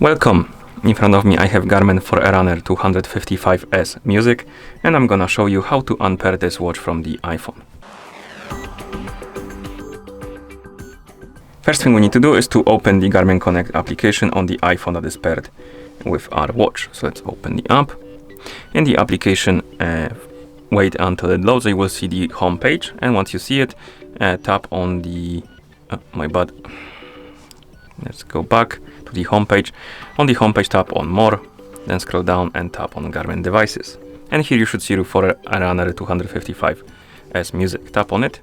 Welcome! In front of me I have Garmin Forerunner 255S Music, and I'm gonna show you how to unpair this watch from the iPhone. First thing we need to do is to open the Garmin Connect application on the iPhone that is paired with our watch. So let's open the app. In the application, wait until it loads. You will see the home page, and once you see it, tap on the let's go back to the home page. On the home page, tap on More, then scroll down and tap on Garmin Devices. And here you should see the Forerunner 255S Music. Tap on it,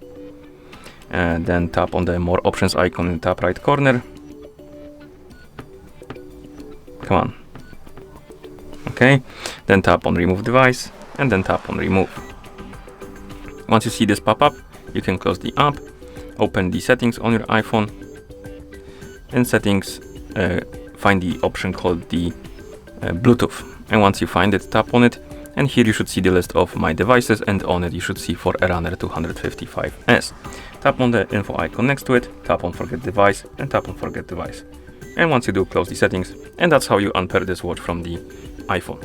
and then tap on the More Options icon in the top right corner. Come on. Okay, then tap on Remove Device, and then tap on Remove. Once you see this pop up, you can close the app, open the settings on your iPhone. In settings, find the option called the Bluetooth, and once you find it, tap on it, and here you should see the list of my devices, and on it you should see Forerunner 255S. Tap on the info icon next to it, tap on Forget Device, and tap on Forget Device. And once you do, close the settings, and that's how you unpair this watch from the iPhone.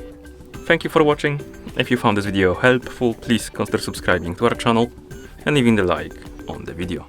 Thank you for watching. If you found this video helpful, please consider subscribing to our channel and leaving the like on the video.